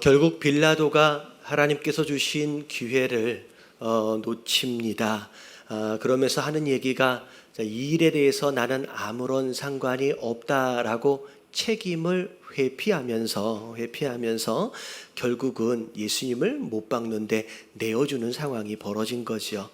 결국 빌라도가 하나님께서 주신 기회를 놓칩니다. 그러면서 하는 얘기가 이 일에 대해서 나는 아무런 상관이 없다라고 책임을 회피하면서 결국은 예수님을 못 박는데 내어주는 상황이 벌어진 거죠.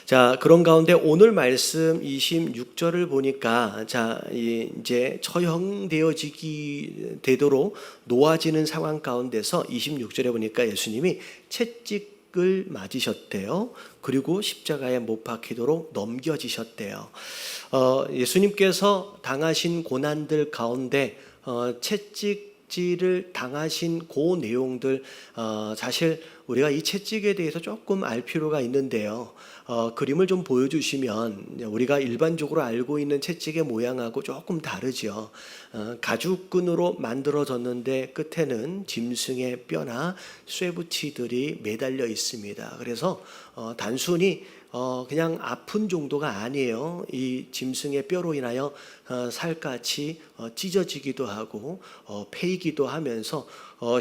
자, 그런 가운데 오늘 말씀 26절을 보니까 이제 처형되어지기 되도록 놓아지는 상황 가운데서 26절에 보니까 예수님이 채찍을 맞으셨대요. 그리고 십자가에 못 박히도록 넘겨지셨대요. 예수님께서 당하신 고난들 가운데 채찍질을 당하신 그 내용들, 사실 우리가 이 채찍에 대해서 조금 알 필요가 있는데요. 그림을 좀 보여주시면 우리가 일반적으로 알고 있는 채찍의 모양하고 조금 다르죠. 가죽끈으로 만들어졌는데 끝에는 짐승의 뼈나 쇠붙이들이 매달려 있습니다. 그래서 단순히 그냥 아픈 정도가 아니에요. 이 짐승의 뼈로 인하여 살갗이 찢어지기도 하고 패이기도 하면서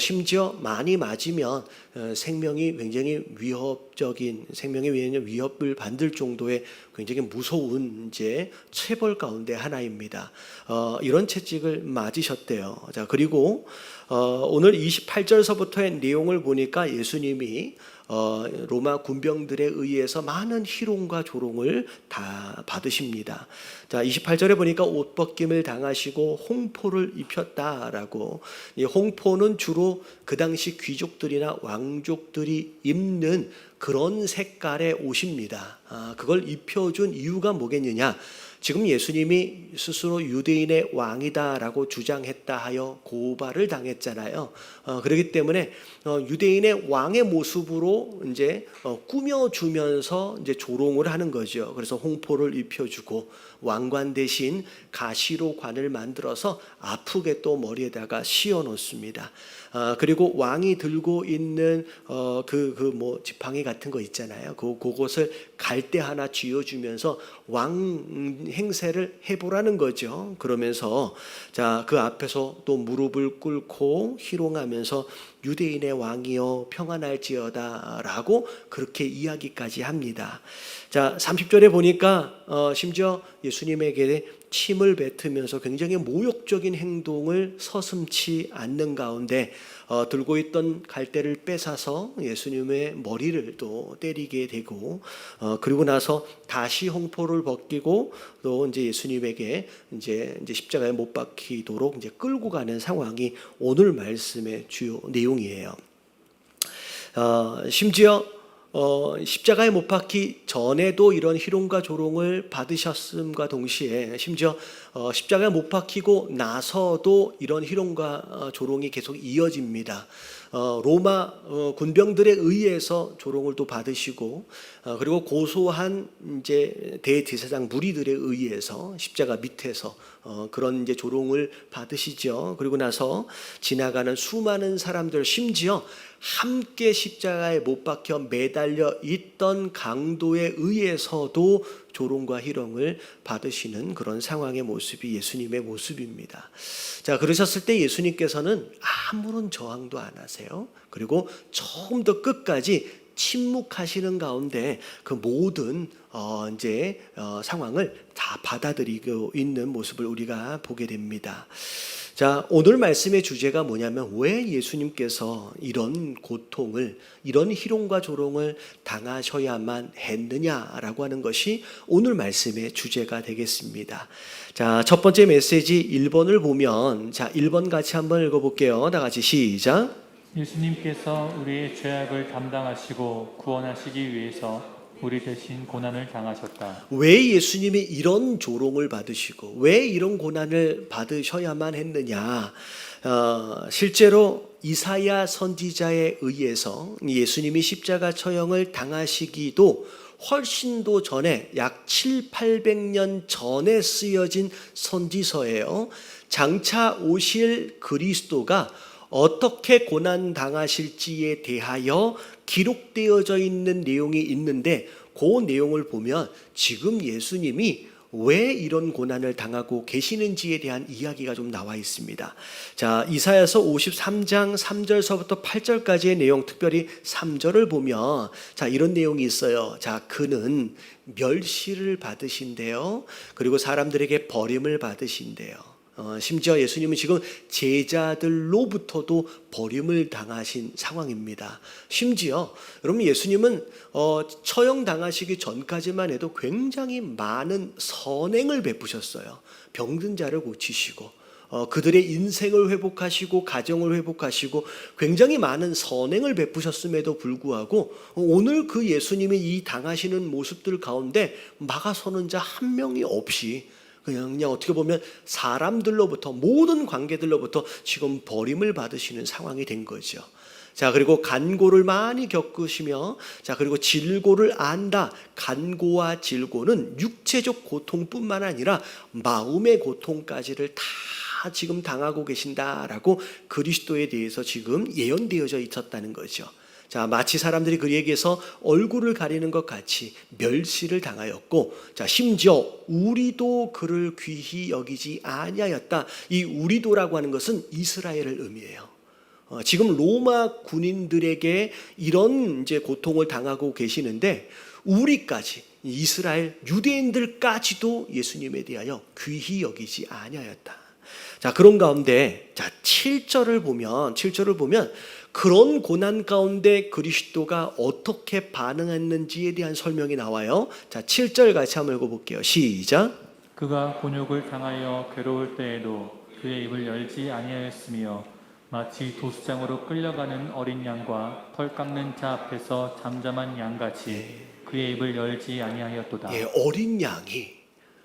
심지어 많이 맞으면 생명이 굉장히 생명의 위협을 받을 정도의 굉장히 무서운 이제 체벌 가운데 하나입니다. 이런 채찍을 맞으셨대요. 자, 그리고 오늘 28절서부터의 내용을 보니까 예수님이 로마 군병들에 의해서 많은 희롱과 조롱을 다 받으십니다. 자, 28절에 보니까 옷 벗김을 당하시고 홍포를 입혔다라고. 이 홍포는 주로 그 당시 귀족들이나 왕족들이 입는 그런 색깔의 옷입니다. 그걸 입혀준 이유가 뭐겠느냐? 지금 예수님이 스스로 유대인의 왕이다라고 주장했다 하여 고발을 당했잖아요. 그렇기 때문에 유대인의 왕의 모습으로 이제 꾸며주면서 이제 조롱을 하는 거죠. 그래서 홍포를 입혀주고 왕관 대신 가시로 관을 만들어서 아프게 또 머리에다가 씌워 놓습니다. 그리고 왕이 들고 있는 지팡이 같은 거 있잖아요. 그것을 갈대 하나 쥐어주면서 왕 행세를 해보라는 거죠. 그러면서 그 앞에서 또 무릎을 꿇고 희롱하면서 유대인의 왕이여 평안할지어다라고 그렇게 이야기까지 합니다. 자, 30절에 보니까 심지어 예수님에게 침을 뱉으면서 굉장히 모욕적인 행동을 서슴지 않는 가운데 들고 있던 갈대를 뺏어서 예수님의 머리를 또 때리게 되고 그리고 나서 다시 홍포를 벗기고 또 이제 예수님에게 이제 십자가에 못 박히도록 이제 끌고 가는 상황이 오늘 말씀의 주요 내용이에요. 심지어 십자가에 못 박히 전에도 이런 희롱과 조롱을 받으셨음과 동시에 심지어 십자가에 못 박히고 나서도 이런 희롱과 조롱이 계속 이어집니다. 로마 군병들에 의해서 조롱을 또 받으시고 그리고 고소한 이제 대제사장 무리들에 의해서 십자가 밑에서 그런 이제 조롱을 받으시죠. 그리고 나서 지나가는 수많은 사람들, 심지어 함께 십자가에 못 박혀 매달려 있던 강도에 의해서도 조롱과 희롱을 받으시는 그런 상황의 모습이 예수님의 모습입니다. 자, 그러셨을 때 예수님께서는 아무런 저항도 안 하세요. 그리고 처음부터 끝까지 침묵하시는 가운데 그 모든 상황을 다 받아들이고 있는 모습을 우리가 보게 됩니다. 자, 오늘 말씀의 주제가 뭐냐면 왜 예수님께서 이런 고통을, 이런 희롱과 조롱을 당하셔야만 했느냐라고 하는 것이 오늘 말씀의 주제가 되겠습니다. 자, 첫 번째 메시지 1번을 보면 1번 같이 한번 읽어볼게요. 다 같이 시작. 예수님께서 우리의 죄악을 담당하시고 구원하시기 위해서 우리 대신 고난을 당하셨다. 왜 예수님이 이런 조롱을 받으시고 왜 이런 고난을 받으셔야만 했느냐? 실제로 이사야 선지자에 의해서 예수님이 십자가 처형을 당하시기도 훨씬 더 전에 약 700~800년 전에 쓰여진 선지서예요. 장차 오실 그리스도가 어떻게 고난 당하실지에 대하여 기록되어져 있는 내용이 있는데 그 내용을 보면 지금 예수님이 왜 이런 고난을 당하고 계시는지에 대한 이야기가 좀 나와 있습니다. 자, 이사야서 53장 3절서부터 8절까지의 내용, 특별히 3절을 보면 자, 이런 내용이 있어요. 자, 그는 멸시를 받으신대요. 그리고 사람들에게 버림을 받으신대요. 심지어 예수님은 지금 제자들로부터도 버림을 당하신 상황입니다. 심지어 여러분, 예수님은 처형당하시기 전까지만 해도 굉장히 많은 선행을 베푸셨어요. 병든 자를 고치시고 그들의 인생을 회복하시고 가정을 회복하시고 굉장히 많은 선행을 베푸셨음에도 불구하고 오늘 그 예수님이 이 당하시는 모습들 가운데 막아서는 자 한 명이 없이 그냥 어떻게 보면 사람들로부터, 모든 관계들로부터 지금 버림을 받으시는 상황이 된 거죠. 자, 그리고 간고를 많이 겪으시며, 자, 그리고 질고를 안다. 간고와 질고는 육체적 고통뿐만 아니라 마음의 고통까지를 다 지금 당하고 계신다라고 그리스도에 대해서 지금 예언되어져 있었다는 거죠. 자, 마치 사람들이 그에게서 얼굴을 가리는 것 같이 멸시를 당하였고, 자, 심지어 우리도 그를 귀히 여기지 아니하였다. 이 우리도라고 하는 것은 이스라엘을 의미해요. 지금 로마 군인들에게 이런 이제 고통을 당하고 계시는데 우리까지, 이스라엘 유대인들까지도 예수님에 대하여 귀히 여기지 아니하였다. 자, 그런 가운데 자, 7절을 보면 그런 고난 가운데 그리스도가 어떻게 반응했는지에 대한 설명이 나와요. 자, 7절 같이 한번 읽어볼게요. 시작. 그가 곤욕을 당하여 괴로울 때에도 그의 입을 열지 아니하였으며 마치 도수장으로 끌려가는 어린 양과 털 깎는 자 앞에서 잠잠한 양같이 그의 입을 열지 아니하였도다. 예, 어린 양이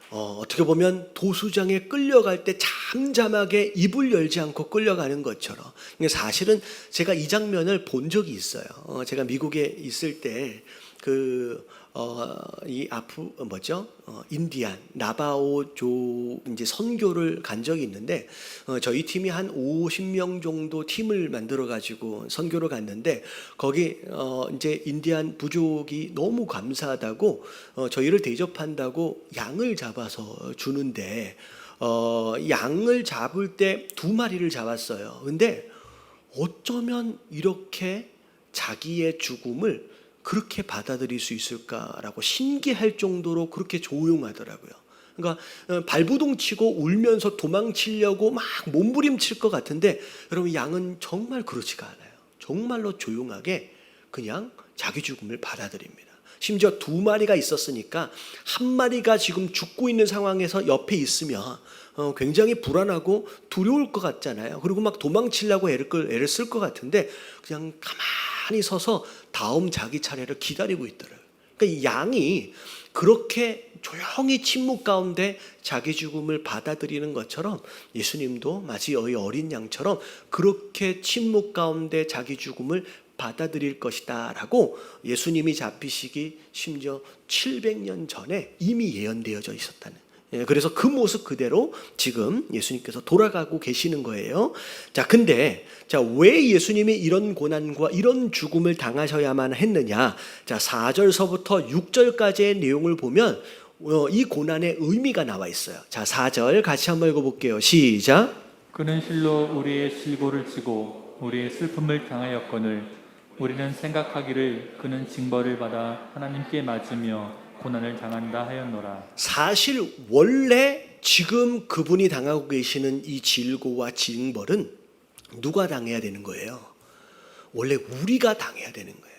어떻게 보면 도수장에 끌려갈 때 잠잠하게 입을 열지 않고 끌려가는 것처럼. 사실은 제가 이 장면을 본 적이 있어요. 제가 미국에 있을 때 인디안 나바오족 이제 선교를 간 적이 있는데 저희 팀이 한 50명 정도 팀을 만들어 가지고 선교를 갔는데 거기 이제 인디안 부족이 너무 감사하다고 저희를 대접한다고 양을 잡아서 주는데 양을 잡을 때 2마리를 잡았어요. 근데 어쩌면 이렇게 자기의 죽음을 그렇게 받아들일 수 있을까라고 신기할 정도로 그렇게 조용하더라고요. 그러니까 발부동 치고 울면서 도망치려고 막 몸부림칠 것 같은데 여러분, 양은 정말 그렇지가 않아요. 정말로 조용하게 그냥 자기 죽음을 받아들입니다. 심지어 2마리가 있었으니까 1마리가 지금 죽고 있는 상황에서 옆에 있으면 굉장히 불안하고 두려울 것 같잖아요. 그리고 막 도망치려고 애를 쓸 것 같은데 그냥 가만히 서서 다음 자기 차례를 기다리고 있더라고요. 그러니까 이 양이 그렇게 조용히 침묵 가운데 자기 죽음을 받아들이는 것처럼 예수님도 마치 어린 양처럼 그렇게 침묵 가운데 자기 죽음을 받아들일 것이다 라고 예수님이 잡히시기 심지어 700년 전에 이미 예언되어져 있었다는, 그래서 그 모습 그대로 지금 예수님께서 돌아가고 계시는 거예요. 자, 근데 왜 예수님이 이런 고난과 이런 죽음을 당하셔야만 했느냐? 자, 4절서부터 6절까지의 내용을 보면 이 고난의 의미가 나와 있어요. 자, 4절 같이 한번 읽어볼게요. 시작. 그는 실로 우리의 질고를 지고 우리의 슬픔을 당하였거늘 우리는 생각하기를 그는 징벌을 받아 하나님께 맞으며 고난을 당한다 하였노라. 사실 원래 지금 그분이 당하고 계시는 이 질고와 징벌은 누가 당해야 되는 거예요? 원래 우리가 당해야 되는 거예요.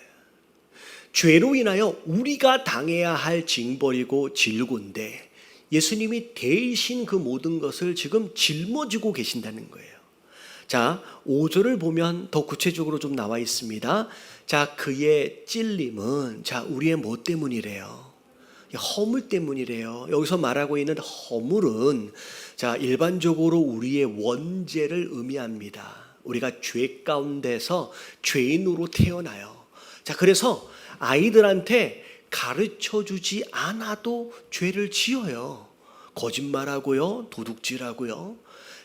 죄로 인하여 우리가 당해야 할 징벌이고 질고인데 예수님이 대신 그 모든 것을 지금 짊어지고 계신다는 거예요. 자, 5절을 보면 더 구체적으로 좀 나와 있습니다. 자, 그의 찔림은 우리의 뭐 때문이래요? 허물 때문이래요. 여기서 말하고 있는 허물은 일반적으로 우리의 원죄를 의미합니다. 우리가 죄 가운데서 죄인으로 태어나요. 자, 그래서 아이들한테 가르쳐주지 않아도 죄를 지어요. 거짓말하고요, 도둑질하고요.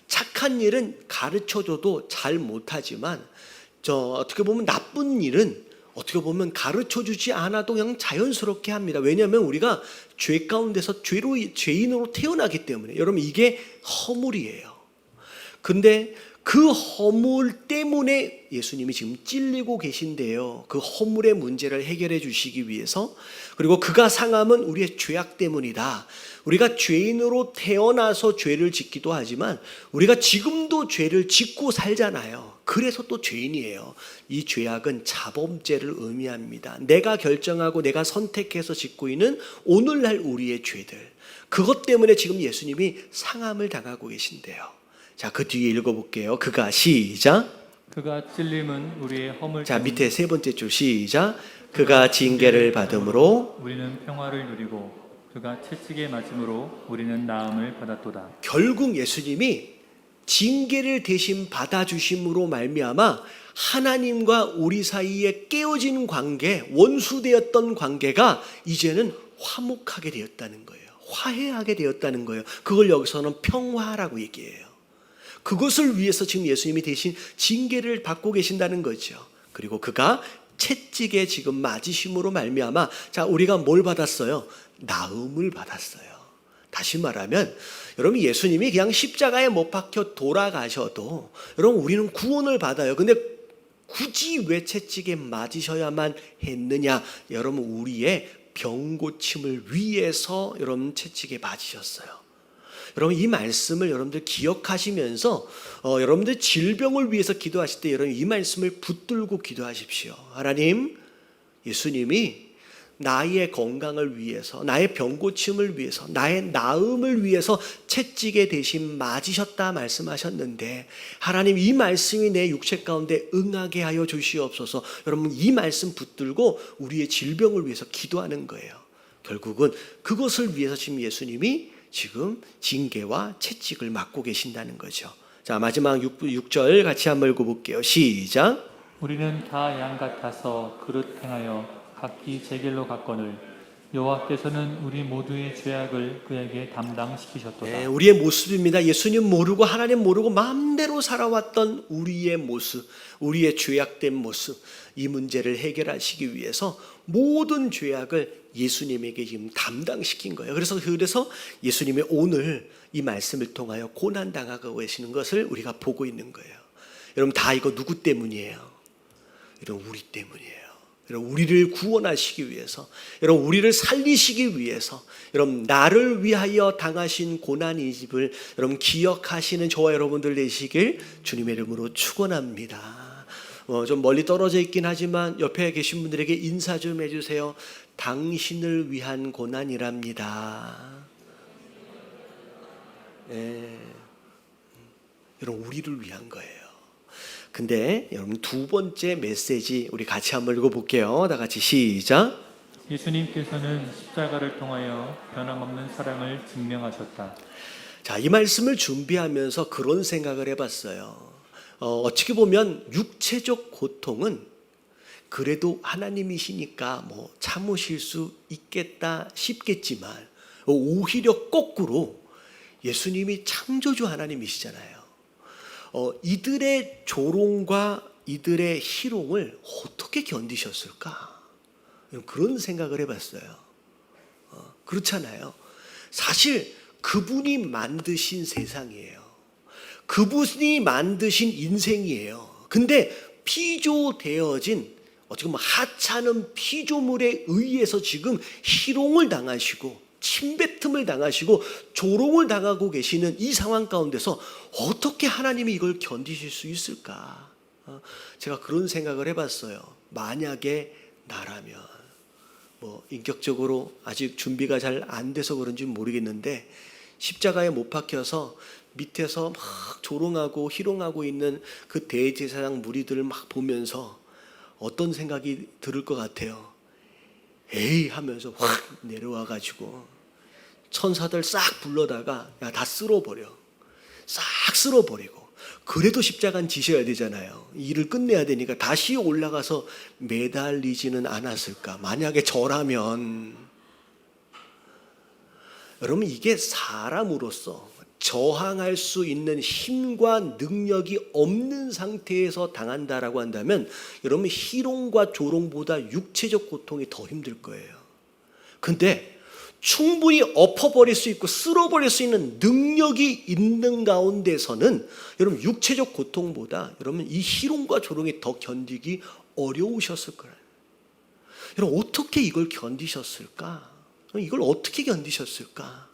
착한 일은 가르쳐줘도 잘 못하지만 어떻게 보면 나쁜 일은 어떻게 보면 가르쳐 주지 않아도 그냥 자연스럽게 합니다. 왜냐하면 우리가 죄 가운데서 죄인으로 태어나기 때문에. 여러분, 이게 허물이에요. 근데 그 허물 때문에 예수님이 지금 찔리고 계신데요. 그 허물의 문제를 해결해 주시기 위해서, 그리고 그가 상함은 우리의 죄악 때문이다. 우리가 죄인으로 태어나서 죄를 짓기도 하지만 우리가 지금도 죄를 짓고 살잖아요. 그래서 또 죄인이에요. 이 죄악은 자범죄를 의미합니다. 내가 결정하고 내가 선택해서 짓고 있는 오늘날 우리의 죄들, 그것 때문에 지금 예수님이 상함을 당하고 계신데요. 자, 그 뒤에 읽어볼게요. 그가, 시작. 그가 찔림은 우리의 허물 자, 때문에 밑에 세 번째 줄 시작. 그가 징계를 받음으로 우리는 평화를 누리고 그가 채찍에 맞음으로 우리는 나음을 받았도다. 결국 예수님이 징계를 대신 받아주심으로 말미암아 하나님과 우리 사이에 깨어진 관계, 원수되었던 관계가 이제는 화목하게 되었다는 거예요. 화해하게 되었다는 거예요. 그걸 여기서는 평화라고 얘기해요. 그것을 위해서 지금 예수님이 대신 징계를 받고 계신다는 거죠. 그리고 그가 채찍에 지금 맞으심으로 말미암아, 자, 우리가 뭘 받았어요? 나음을 받았어요. 다시 말하면 여러분, 예수님이 그냥 십자가에 못 박혀 돌아가셔도 여러분 우리는 구원을 받아요. 근데 굳이 왜 채찍에 맞으셔야만 했느냐? 여러분, 우리의 병 고침을 위해서 여러분 채찍에 맞으셨어요. 여러분, 이 말씀을 여러분들 기억하시면서 여러분들 질병을 위해서 기도하실 때 여러분 이 말씀을 붙들고 기도하십시오. 하나님, 예수님이 나의 건강을 위해서, 나의 병 고침을 위해서, 나의 나음을 위해서 채찍에 대신 맞으셨다 말씀하셨는데, 하나님, 이 말씀이 내 육체 가운데 응하게 하여 주시옵소서. 여러분, 이 말씀 붙들고 우리의 질병을 위해서 기도하는 거예요. 결국은 그것을 위해서 지금 예수님이 지금 징계와 채찍을 맞고 계신다는 거죠. 자, 마지막 6절 같이 한번 읽어볼게요. 시작. 우리는 다 양 같아서 그릇 행하여 각기 제 길로 갔거늘 여호와께서는 우리 모두의 죄악을 그에게 담당시키셨도다. 네, 우리의 모습입니다. 예수님 모르고 하나님 모르고 마음대로 살아왔던 우리의 모습, 우리의 죄악된 모습, 이 문제를 해결하시기 위해서 모든 죄악을 예수님에게 지금 담당시킨 거예요. 그래서 예수님이 오늘 이 말씀을 통하여 고난당하고 계시는 것을 우리가 보고 있는 거예요. 여러분, 다 이거 누구 때문이에요? 여러분, 우리 때문이에요. 여러분, 우리를 구원하시기 위해서, 여러분, 우리를 살리시기 위해서, 여러분, 나를 위하여 당하신 고난이집을 여러분 기억하시는 저와 여러분들 되시길 주님의 이름으로 축원합니다. 좀 멀리 떨어져 있긴 하지만 옆에 계신 분들에게 인사 좀 해주세요. 당신을 위한 고난이랍니다. 네. 여러분, 우리를 위한 거예요. 근데 여러분, 두 번째 메시지 우리 같이 한번 읽어볼게요. 다 같이 시작. 예수님께서는 십자가를 통하여 변함없는 사랑을 증명하셨다. 자, 이 말씀을 준비하면서 그런 생각을 해봤어요. 어떻게 보면 육체적 고통은 그래도 하나님이시니까 뭐 참으실 수 있겠다 싶겠지만, 오히려 거꾸로 예수님이 창조주 하나님이시잖아요. 이들의 조롱과 이들의 희롱을 어떻게 견디셨을까? 그런 생각을 해봤어요. 그렇잖아요. 사실 그분이 만드신 세상이에요. 그분이 만드신 인생이에요. 근데 피조되어진 어떻게 보면 하찮은 피조물에 의해서 지금 희롱을 당하시고 침뱉음을 당하시고 조롱을 당하고 계시는 이 상황 가운데서 어떻게 하나님이 이걸 견디실 수 있을까? 제가 그런 생각을 해봤어요. 만약에 나라면, 인격적으로 아직 준비가 잘 안 돼서 그런지 모르겠는데, 십자가에 못 박혀서 밑에서 막 조롱하고 희롱하고 있는 그 대제사장 무리들을 막 보면서 어떤 생각이 들을 것 같아요? 에이 하면서 확 내려와가지고 천사들 싹 불러다가 야, 다 쓸어버려. 싹 쓸어버리고. 그래도 십자가는 지셔야 되잖아요. 일을 끝내야 되니까 다시 올라가서 매달리지는 않았을까? 만약에 저라면. 여러분, 이게 사람으로서 저항할 수 있는 힘과 능력이 없는 상태에서 당한다라고 한다면 여러분 희롱과 조롱보다 육체적 고통이 더 힘들 거예요. 근데 충분히 엎어버릴 수 있고 쓸어버릴 수 있는 능력이 있는 가운데서는 여러분 육체적 고통보다 여러분 이 희롱과 조롱이 더 견디기 어려우셨을 거예요. 여러분 어떻게 이걸 견디셨을까? 이걸 어떻게 견디셨을까?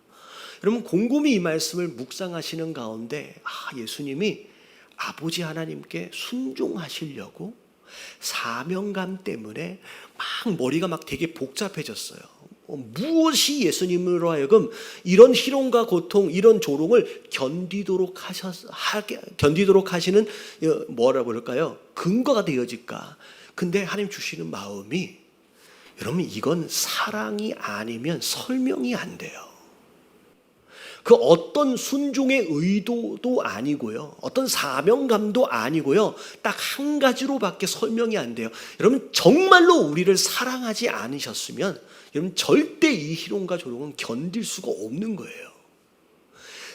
여러분 곰곰이 이 말씀을 묵상하시는 가운데 예수님이 아버지 하나님께 순종하시려고 사명감 때문에 막 머리가 막 되게 복잡해졌어요. 무엇이 예수님으로 하여금 이런 희롱과 고통, 이런 조롱을 견디도록 하시는 뭐라고 그럴까요? 근거가 되어질까? 근데 하나님 주시는 마음이 여러분 이건 사랑이 아니면 설명이 안 돼요. 그 어떤 순종의 의도도 아니고요. 어떤 사명감도 아니고요. 딱 한 가지로밖에 설명이 안 돼요. 여러분 정말로 우리를 사랑하지 않으셨으면 여러분 절대 이 희롱과 조롱은 견딜 수가 없는 거예요.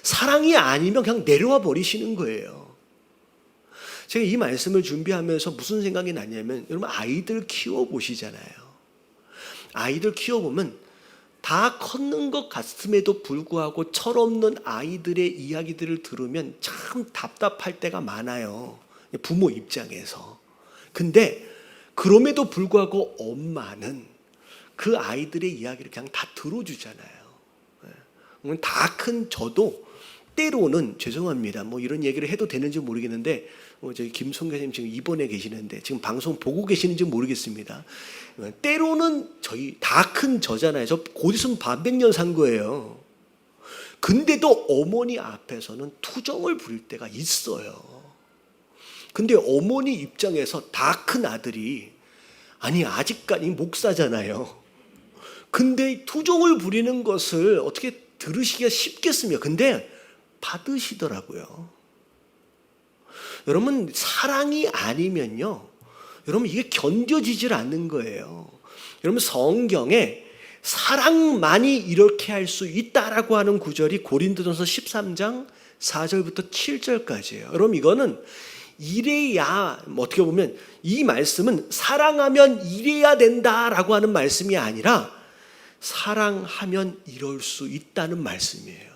사랑이 아니면 그냥 내려와 버리시는 거예요. 제가 이 말씀을 준비하면서 무슨 생각이 났냐면 여러분 아이들 키워보시잖아요. 아이들 키워보면 다 컸는 것 같음에도 불구하고 철없는 아이들의 이야기들을 들으면 참 답답할 때가 많아요. 부모 입장에서. 근데 그럼에도 불구하고 엄마는 그 아이들의 이야기를 그냥 다 들어주잖아요. 다 큰 저도 때로는 죄송합니다. 뭐 이런 얘기를 해도 되는지 모르겠는데 저희 김송교님 지금 입원해 계시는데 지금 방송 보고 계시는지 모르겠습니다. 때로는 저희 다 큰 저잖아요. 저 곧 있으면 반백년 산 거예요. 근데도 어머니 앞에서는 투정을 부릴 때가 있어요. 근데 어머니 입장에서 다 큰 아들이 아니 아직까지 목사잖아요. 근데 투정을 부리는 것을 어떻게 들으시기가 쉽겠습니까? 근데 받으시더라고요. 여러분 사랑이 아니면요. 여러분 이게 견뎌지질 않는 거예요. 여러분 성경에 사랑만이 이렇게 할 수 있다라고 하는 구절이 고린도전서 13장 4절부터 7절까지예요. 여러분 이거는 이래야 어떻게 보면 이 말씀은 사랑하면 이래야 된다라고 하는 말씀이 아니라 사랑하면 이럴 수 있다는 말씀이에요.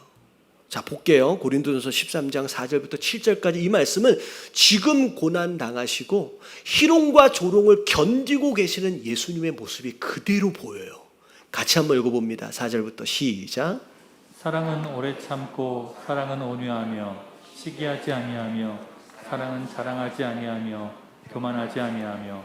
자 볼게요. 고린도전서 13장 4절부터 7절까지 이 말씀은 지금 고난 당하시고 희롱과 조롱을 견디고 계시는 예수님의 모습이 그대로 보여요. 같이 한번 읽어봅니다. 4절부터 시작. 사랑은 오래 참고 사랑은 온유하며 시기하지 아니하며 사랑은 자랑하지 아니하며 교만하지 아니하며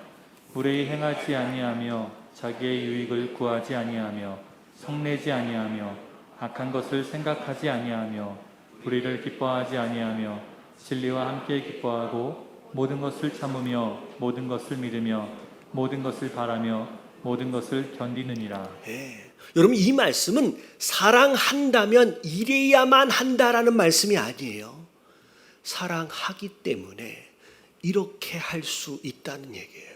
불의히 행하지 아니하며 자기의 유익을 구하지 아니하며 성내지 아니하며 악한 것을 생각하지 아니하며 불의를 기뻐하지 아니하며 진리와 함께 기뻐하고 모든 것을 참으며 모든 것을 믿으며 모든 것을 바라며 모든 것을 견디느니라. 여러분 이 말씀은 사랑한다면 이래야만 한다라는 말씀이 아니에요. 사랑하기 때문에 이렇게 할 수 있다는 얘기예요.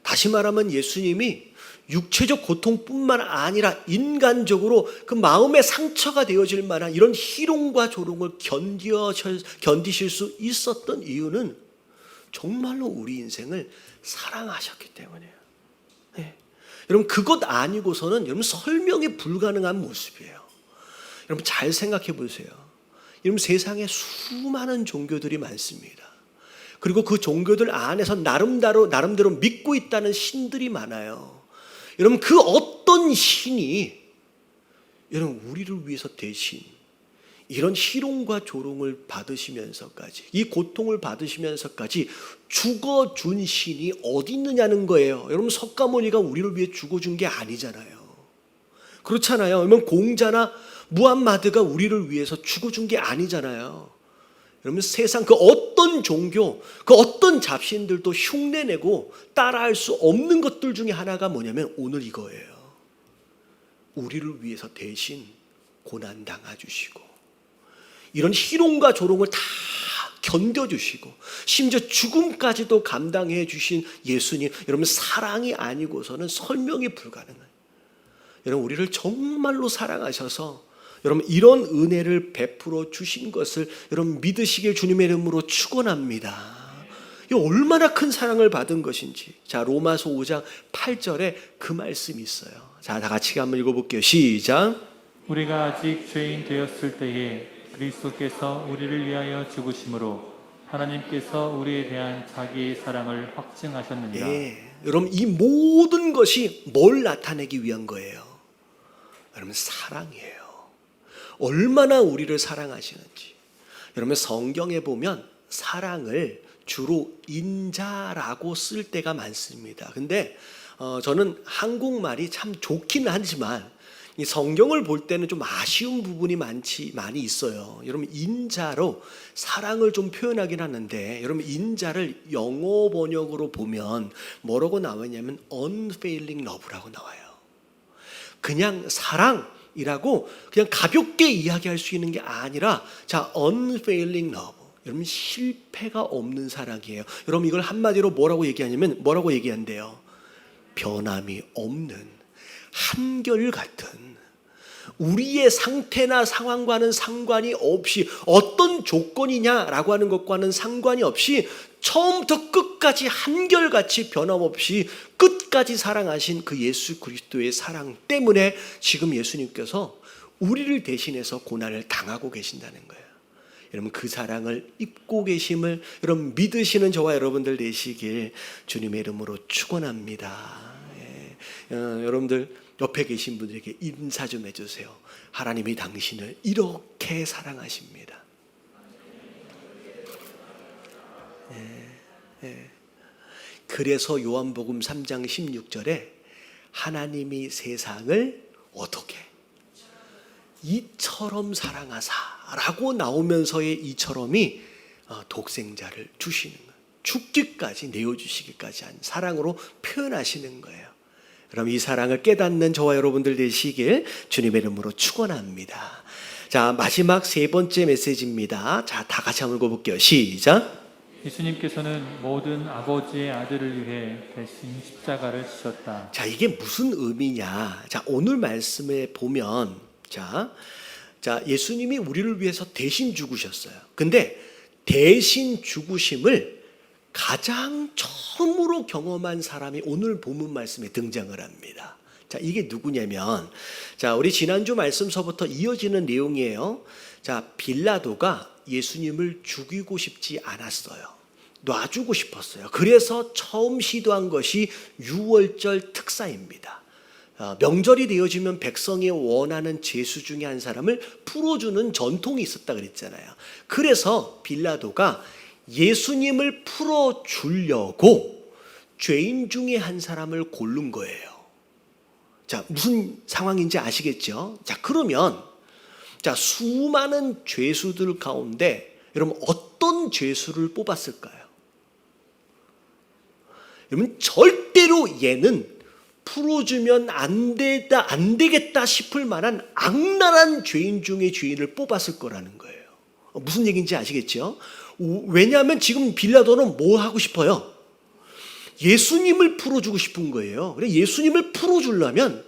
다시 말하면 예수님이 육체적 고통뿐만 아니라 인간적으로 그 마음의 상처가 되어질 만한 이런 희롱과 조롱을 견디실 수 있었던 이유는 정말로 우리 인생을 사랑하셨기 때문이에요. 네. 여러분 그것 아니고서는 여러분 설명이 불가능한 모습이에요. 여러분 잘 생각해 보세요. 여러분 세상에 수많은 종교들이 많습니다. 그리고 그 종교들 안에서 나름대로 믿고 있다는 신들이 많아요. 여러분 그 어떤 신이 여러분 우리를 위해서 대신 이런 희롱과 조롱을 받으시면서까지 이 고통을 받으시면서까지 죽어준 신이 어디 있느냐는 거예요. 여러분 석가모니가 우리를 위해 죽어준 게 아니잖아요. 그렇잖아요. 여러분 공자나 무함마드가 우리를 위해서 죽어준 게 아니잖아요. 여러분 세상 그 어떤 종교, 그 어떤 잡신들도 흉내내고 따라할 수 없는 것들 중에 하나가 뭐냐면 오늘 이거예요. 우리를 위해서 대신 고난 당해주시고 이런 희롱과 조롱을 다 견뎌주시고 심지어 죽음까지도 감당해 주신 예수님, 여러분 사랑이 아니고서는 설명이 불가능해요. 여러분 우리를 정말로 사랑하셔서 여러분 이런 은혜를 베풀어 주신 것을 여러분 믿으시길 주님의 이름으로 축원합니다. 이 얼마나 큰 사랑을 받은 것인지. 자, 로마서 5장 8절에 그 말씀이 있어요. 자, 다 같이 한번 읽어볼게요. 시작. 우리가 아직 죄인 되었을 때에 그리스도께서 우리를 위하여 죽으심으로 하나님께서 우리에 대한 자기의 사랑을 확증하셨느니라. 예, 여러분 이 모든 것이 뭘 나타내기 위한 거예요? 여러분 사랑이에요. 얼마나 우리를 사랑하시는지. 여러분 성경에 보면 사랑을 주로 인자라고 쓸 때가 많습니다. 근데 저는 한국말이 참 좋긴 하지만 이 성경을 볼 때는 좀 아쉬운 부분이 많이 있어요. 여러분 인자로 사랑을 좀 표현하긴 하는데 여러분 인자를 영어 번역으로 보면 뭐라고 나오냐면 unfailing love라고 나와요. 그냥 사랑이라고 그냥 가볍게 이야기할 수 있는 게 아니라 자 unfailing love. 여러분 실패가 없는 사랑이에요. 여러분 이걸 한마디로 뭐라고 얘기한대요? 변함이 없는 한결같은 우리의 상태나 상황과는 상관이 없이 어떤 조건이냐라고 하는 것과는 상관이 없이 처음부터 끝까지 한결같이 변함없이 끝까지 사랑하신 그 예수 그리스도의 사랑 때문에 지금 예수님께서 우리를 대신해서 고난을 당하고 계신다는 거예요. 여러분 그 사랑을 입고 계심을 여러분 믿으시는 저와 여러분들 되시길 주님의 이름으로 축원합니다. 여러분들 옆에 계신 분들에게 인사 좀 해주세요. 하나님이 당신을 이렇게 사랑하십니다. 그래서 요한복음 3장 16절에 하나님이 세상을 어떻게 이처럼 사랑하사라고 나오면서의 이처럼이 독생자를 주시는 거예요. 죽기까지 내어주시기까지 한 사랑으로 표현하시는 거예요. 그럼 이 사랑을 깨닫는 저와 여러분들 되시길 주님의 이름으로 축원합니다. 자, 마지막 세 번째 메시지입니다. 자, 다 같이 한번 읽어볼게요. 시작. 예수님께서는 모든 아버지의 아들을 위해 대신 십자가를 지셨다. 자, 이게 무슨 의미냐? 자, 오늘 말씀에 보면 자, 예수님이 우리를 위해서 대신 죽으셨어요. 근데 대신 죽으심을 가장 처음으로 경험한 사람이 오늘 본문 말씀에 등장을 합니다. 자, 이게 누구냐면, 자, 우리 지난주 말씀서부터 이어지는 내용이에요. 자, 빌라도가 예수님을 죽이고 싶지 않았어요. 놔주고 싶었어요. 그래서 처음 시도한 것이 유월절 특사입니다. 명절이 되어지면 백성이 원하는 제수 중에 한 사람을 풀어주는 전통이 있었다 그랬잖아요. 그래서 빌라도가 예수님을 풀어주려고 죄인 중에 한 사람을 고른 거예요. 자, 무슨 상황인지 아시겠죠? 자, 그러면 자, 수많은 죄수들 가운데 여러분 어떤 죄수를 뽑았을까요? 여러분 절대로 얘는 풀어주면 안 되겠다 싶을 만한 악랄한 죄인 중에 죄인을 뽑았을 거라는 거예요. 무슨 얘기인지 아시겠죠? 왜냐하면 지금 빌라도는 뭐 하고 싶어요? 예수님을 풀어주고 싶은 거예요. 그래 예수님을 풀어주려면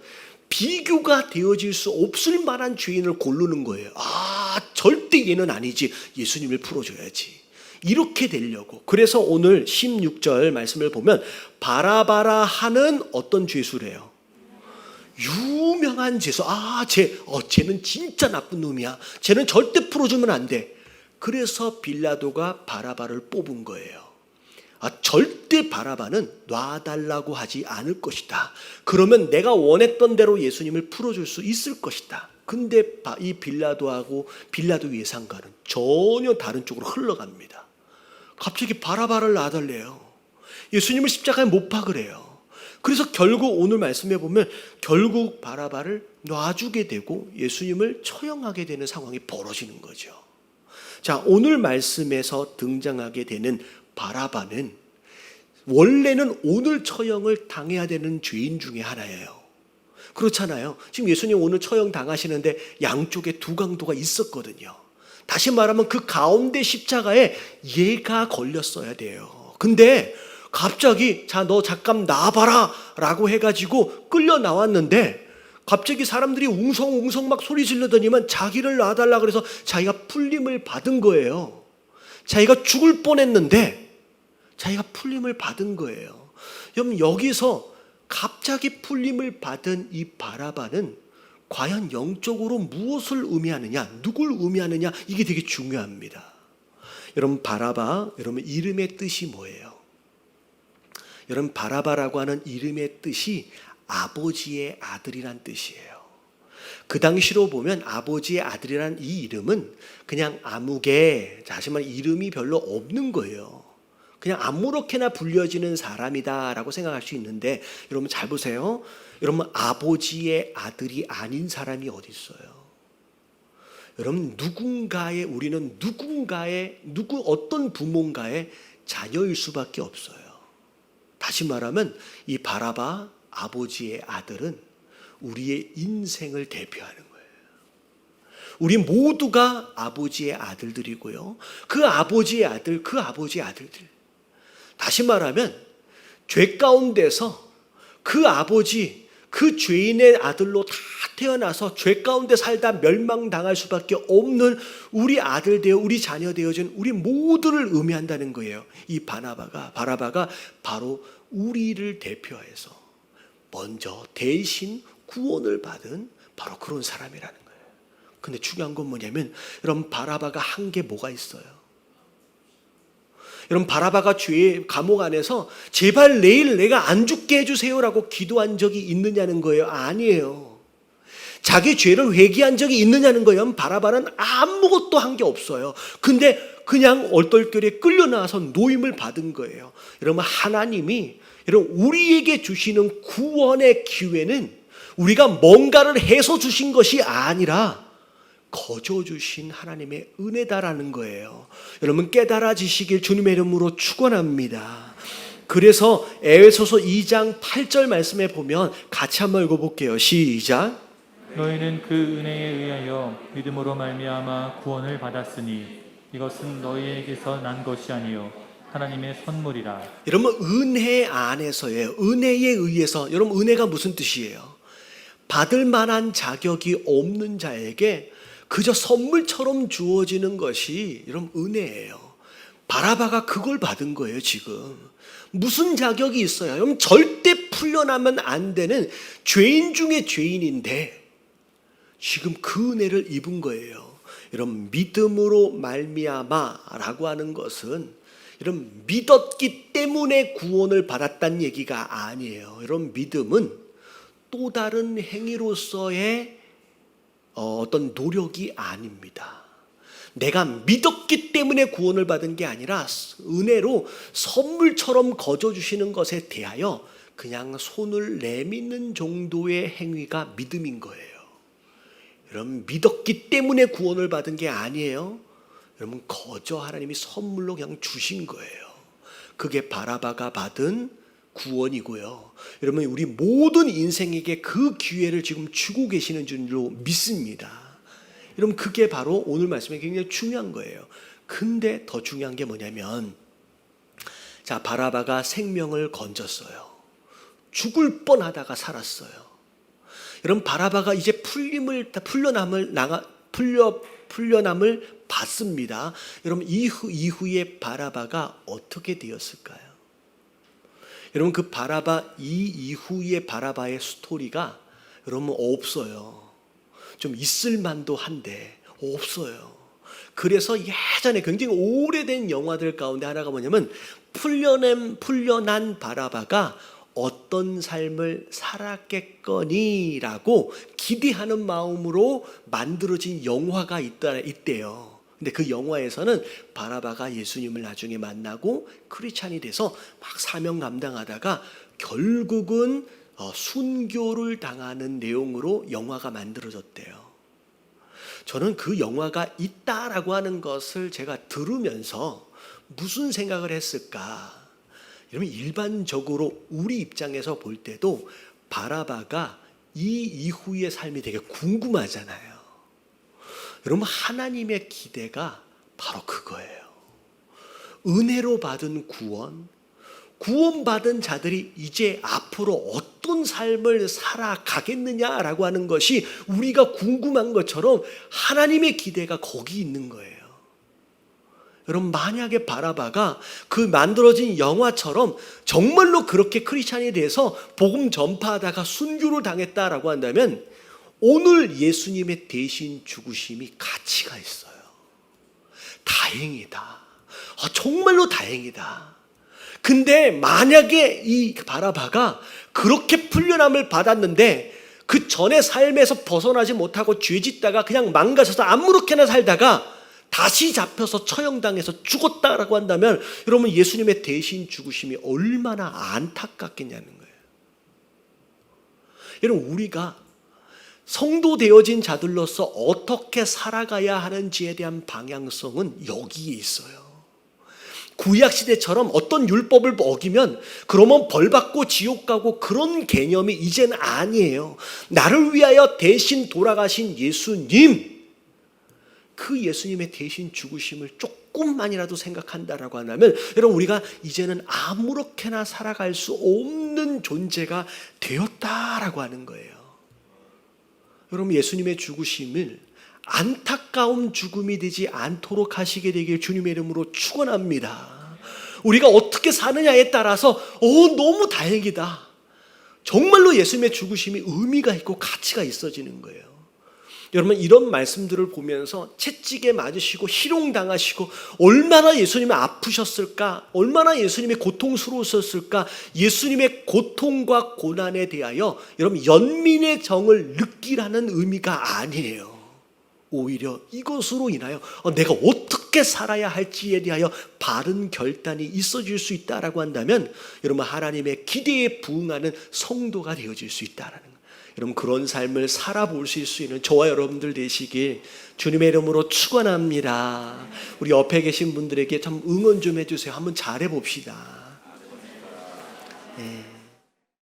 비교가 되어질 수 없을 만한 죄인을 고르는 거예요. 아, 절대 얘는 아니지. 예수님을 풀어줘야지. 이렇게 되려고. 그래서 오늘 16절 말씀을 보면 바라바라 하는 어떤 죄수래요? 유명한 죄수. 아, 쟤는 진짜 나쁜 놈이야. 쟤는 절대 풀어주면 안 돼. 그래서 빌라도가 바라바를 뽑은 거예요. 아, 절대 바라바는 놔달라고 하지 않을 것이다. 그러면 내가 원했던 대로 예수님을 풀어줄 수 있을 것이다. 근데 이 빌라도 예상과는 전혀 다른 쪽으로 흘러갑니다. 갑자기 바라바를 놔달래요. 예수님을 십자가에 못 박으래요. 그래서 결국 오늘 말씀해 보면 결국 바라바를 놔주게 되고 예수님을 처형하게 되는 상황이 벌어지는 거죠. 자, 오늘 말씀에서 등장하게 되는 바라바는 원래는 오늘 처형을 당해야 되는 죄인 중에 하나예요. 그렇잖아요. 지금 예수님 오늘 처형 당하시는데 양쪽에 두 강도가 있었거든요. 다시 말하면 그 가운데 십자가에 얘가 걸렸어야 돼요. 근데 갑자기 자, 너 잠깐 나와봐라 라고 해가지고 끌려 나왔는데 갑자기 사람들이 웅성웅성 막 소리 지르더니만 자기를 놔달라 그래서 자기가 풀림을 받은 거예요. 자기가 죽을 뻔했는데 자기가 풀림을 받은 거예요. 여러분, 여기서 갑자기 풀림을 받은 이 바라바는 과연 영적으로 무엇을 의미하느냐, 누굴 의미하느냐, 이게 되게 중요합니다. 여러분, 바라바, 여러분 이름의 뜻이 뭐예요? 여러분, 바라바라고 하는 이름의 뜻이 아버지의 아들이란 뜻이에요. 그 당시로 보면 아버지의 아들이란 이 이름은 그냥 아무개, 다시 말해 이름이 별로 없는 거예요. 그냥 아무렇게나 불려지는 사람이다라고 생각할 수 있는데, 여러분 잘 보세요. 여러분, 아버지의 아들이 아닌 사람이 어디 있어요? 여러분, 우리는 누군가의 어떤 부모인가의 자녀일 수밖에 없어요. 다시 말하면 이 바라바 아버지의 아들은 우리의 인생을 대표하는 거예요. 우리 모두가 아버지의 아들들이고요. 그 아버지의 아들들. 다시 말하면 죄 가운데서 그 아버지, 그 죄인의 아들로 다 태어나서 죄 가운데 살다 멸망당할 수밖에 없는 우리 아들 되어 우리 자녀 되어진 우리 모두를 의미한다는 거예요. 이 바라바가 바로 우리를 대표해서 먼저 대신 구원을 받은 바로 그런 사람이라는 거예요. 근데 중요한 건 뭐냐면, 여러분, 바라바가 한 게 뭐가 있어요? 여러분, 바라바가 죄의 감옥 안에서 제발 내일 내가 안 죽게 해주세요라고 기도한 적이 있느냐는 거예요. 아니에요. 자기 죄를 회개한 적이 있느냐는 거예요. 바라바는 아무것도 한 게 없어요. 근데 그냥 얼떨결에 끌려나와서 노임을 받은 거예요. 여러분, 하나님이 우리에게 주시는 구원의 기회는 우리가 뭔가를 해서 주신 것이 아니라 거저 주신 하나님의 은혜다라는 거예요. 여러분, 깨달아지시길 주님의 이름으로 축원합니다. 그래서 에베소서 2장 8절 말씀에 보면 같이 한번 읽어볼게요. 시작. 너희는 그 은혜에 의하여 믿음으로 말미암아 구원을 받았으니 이것은 너희에게서 난 것이 아니요 하나님의 선물이라. 여러분, 은혜 안에서예요. 은혜에 의해서. 여러분, 은혜가 무슨 뜻이에요? 받을 만한 자격이 없는 자에게 그저 선물처럼 주어지는 것이 여러분 은혜예요. 바라바가 그걸 받은 거예요. 지금 무슨 자격이 있어요? 여러분, 절대 풀려나면 안 되는 죄인 중에 죄인인데 지금 그 은혜를 입은 거예요. 여러분, 믿음으로 말미암아라고 하는 것은 여러분 믿었기 때문에 구원을 받았다는 얘기가 아니에요. 여러분, 믿음은 또 다른 행위로서의 어떤 노력이 아닙니다. 내가 믿었기 때문에 구원을 받은 게 아니라 은혜로 선물처럼 거저 주시는 것에 대하여 그냥 손을 내미는 정도의 행위가 믿음인 거예요. 여러분, 믿었기 때문에 구원을 받은 게 아니에요. 여러분, 거저 하나님이 선물로 그냥 주신 거예요. 그게 바라바가 받은 구원이고요. 여러분, 우리 모든 인생에게 그 기회를 지금 주고 계시는 줄로 믿습니다. 여러분, 그게 바로 오늘 말씀에 굉장히 중요한 거예요. 근데 더 중요한 게 뭐냐면, 자, 바라바가 생명을 건졌어요. 죽을 뻔하다가 살았어요. 여러분, 바라바가 이제 풀려남을 받습니다. 여러분, 이후에 바라바가 어떻게 되었을까요? 여러분, 그 바라바 이후의 바라바의 스토리가 여러분 없어요. 좀 있을 만도 한데 없어요. 그래서 예전에 굉장히 오래된 영화들 가운데 하나가 뭐냐면 풀려난 바라바가 어떤 삶을 살았겠거니라고 기대하는 마음으로 만들어진 영화가 있대요. 근데 그 영화에서는 바라바가 예수님을 나중에 만나고 크리스찬이 돼서 막 사명 감당하다가 결국은 순교를 당하는 내용으로 영화가 만들어졌대요. 저는 그 영화가 있다라고 하는 것을 제가 들으면서 무슨 생각을 했을까? 여러분, 일반적으로 우리 입장에서 볼 때도 바라바가 이 이후의 삶이 되게 궁금하잖아요. 여러분, 하나님의 기대가 바로 그거예요. 은혜로 받은 구원받은 자들이 이제 앞으로 어떤 삶을 살아가겠느냐라고 하는 것이 우리가 궁금한 것처럼 하나님의 기대가 거기 있는 거예요. 여러분, 만약에 바라바가 그 만들어진 영화처럼 정말로 그렇게 크리스찬에 대해서 복음 전파하다가 순교를 당했다라고 한다면 오늘 예수님의 대신 죽으심이 가치가 있어요. 다행이다. 정말로 다행이다. 근데 만약에 이 바라바가 그렇게 풀려남을 받았는데 그 전의 삶에서 벗어나지 못하고 죄짓다가 그냥 망가져서 아무렇게나 살다가 다시 잡혀서 처형당해서 죽었다라고 한다면 여러분, 예수님의 대신 죽으심이 얼마나 안타깝겠냐는 거예요. 여러분, 우리가 성도 되어진 자들로서 어떻게 살아가야 하는지에 대한 방향성은 여기에 있어요. 구약시대처럼 어떤 율법을 어기면 그러면 벌받고 지옥 가고 그런 개념이 이제는 아니에요. 나를 위하여 대신 돌아가신 예수님, 그 예수님의 대신 죽으심을 조금만이라도 생각한다라고 한다면 여러분, 우리가 이제는 아무렇게나 살아갈 수 없는 존재가 되었다라고 하는 거예요. 여러분, 예수님의 죽으심을 안타까운 죽음이 되지 않도록 하시게 되길 주님의 이름으로 축원합니다. 우리가 어떻게 사느냐에 따라서 너무 다행이다. 정말로 예수님의 죽으심이 의미가 있고 가치가 있어지는 거예요. 여러분, 이런 말씀들을 보면서 채찍에 맞으시고 희롱당하시고 얼마나 예수님이 아프셨을까, 얼마나 예수님이 고통스러우셨을까, 예수님의 고통과 고난에 대하여 여러분 연민의 정을 느끼라는 의미가 아니에요. 오히려 이것으로 인하여 내가 어떻게 살아야 할지에 대하여 바른 결단이 있어질 수 있다라고 한다면 여러분, 하나님의 기대에 부응하는 성도가 되어질 수 있다라는 거예요. 여러분, 그런 삶을 살아보실 수 있는 저와 여러분들 되시길 주님의 이름으로 축원합니다. 우리 옆에 계신 분들에게 좀 응원 좀 해주세요. 한번 잘해봅시다.